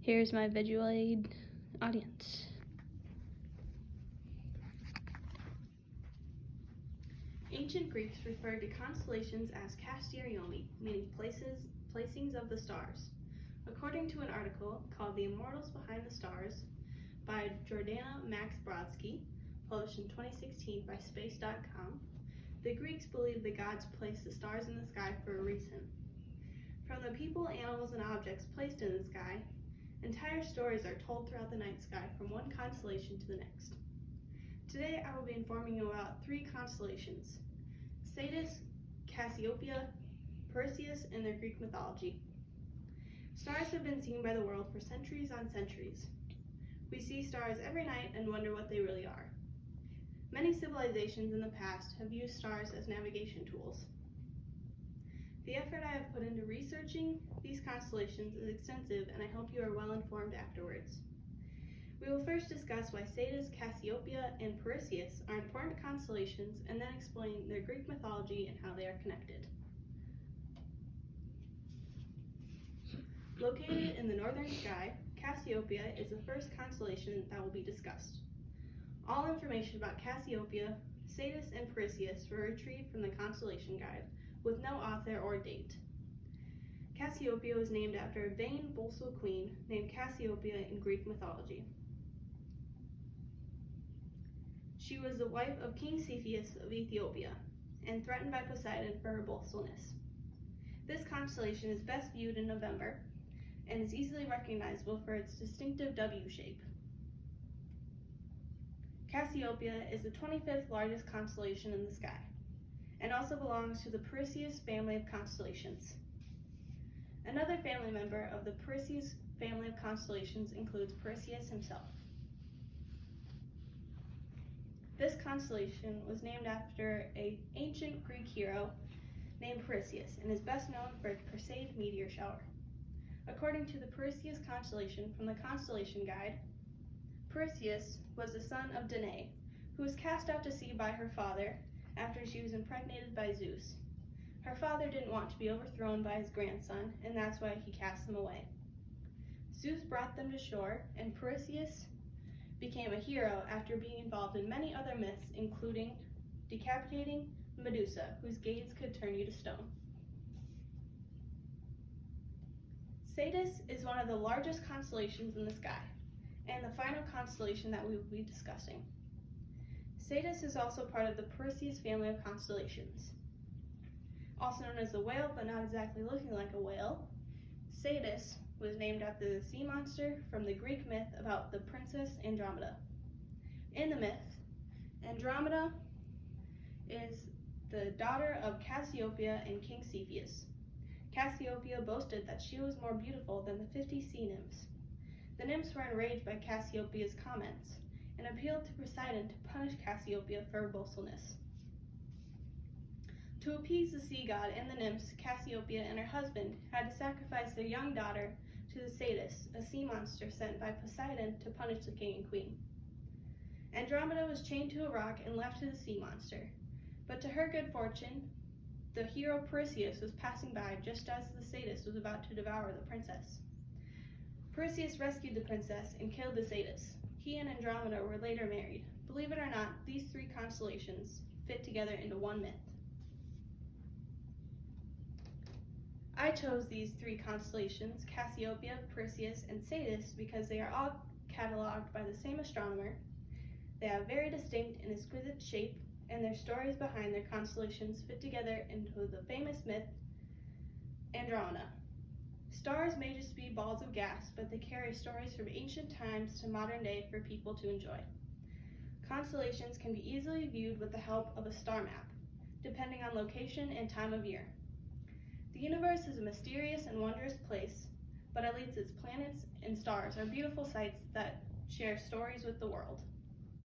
Here's my visual aid audience. Ancient Greeks referred to constellations as casterioni, meaning placings of the stars. According to an article called The Immortals Behind the Stars by Jordana Max Brodsky, published in 2016 by Space.com, the Greeks believed the gods placed the stars in the sky for a reason. From the people, animals, and objects placed in the sky, entire stories are told throughout the night sky from one constellation to the next. Today I will be informing you about 3 constellations: Cetus, Cassiopeia, Perseus, and their Greek mythology. Stars have been seen by the world for centuries on centuries. We see stars every night and wonder what they really are. Many civilizations in the past have used stars as navigation tools. The effort I have put into researching these constellations is extensive, and I hope you are well informed afterwards. We will first discuss why Cetus, Cassiopeia, and Perseus are important constellations, and then explain their Greek mythology and how they are connected. Located in the northern sky, Cassiopeia is the first constellation that will be discussed. All information about Cassiopeia, Cetus, and Perseus were retrieved from the Constellation Guide, with no author or date. Cassiopeia was named after a vain, boastful queen named Cassiopeia in Greek mythology. She was the wife of King Cepheus of Ethiopia, and threatened by Poseidon for her boastfulness. This constellation is best viewed in November, and is easily recognizable for its distinctive W shape. Cassiopeia is the 25th largest constellation in the sky, and also belongs to the Perseus family of constellations. Another family member of the Perseus family of constellations includes Perseus himself. This constellation was named after an ancient Greek hero named Perseus, and is best known for its Perseid meteor shower. According to the Perseus constellation from the Constellation Guide, Perseus was the son of Danae, who was cast out to sea by her father after she was impregnated by Zeus. Her father didn't want to be overthrown by his grandson, and that's why he cast them away. Zeus brought them to shore, and Perseus became a hero after being involved in many other myths, including decapitating Medusa, whose gaze could turn you to stone. Cetus is one of the largest constellations in the sky, and the final constellation that we will be discussing. Cetus is also part of the Perseus family of constellations. Also known as the whale, but not exactly looking like a whale, Cetus was named after the sea monster from the Greek myth about the princess Andromeda. In the myth, Andromeda is the daughter of Cassiopeia and King Cepheus. Cassiopeia boasted that she was more beautiful than the 50 sea nymphs. The nymphs were enraged by Cassiopeia's comments and appealed to Poseidon to punish Cassiopeia for her boastfulness. To appease the sea god and the nymphs, Cassiopeia and her husband had to sacrifice their young daughter to the Cetus, a sea monster sent by Poseidon to punish the king and queen. Andromeda was chained to a rock and left to the sea monster, but to her good fortune, the hero Perseus was passing by just as the Cetus was about to devour the princess. Perseus rescued the princess and killed the Cetus. He and Andromeda were later married. Believe it or not, these 3 constellations fit together into one myth. I chose these 3 constellations, Cassiopeia, Perseus, and Cetus, because they are all cataloged by the same astronomer. They have very distinct and exquisite shape, and their stories behind their constellations fit together into the famous myth, Andromeda. Stars may just be balls of gas, but they carry stories from ancient times to modern day for people to enjoy. Constellations can be easily viewed with the help of a star map, depending on location and time of year. The universe is a mysterious and wondrous place, but at least its planets and stars are beautiful sights that share stories with the world.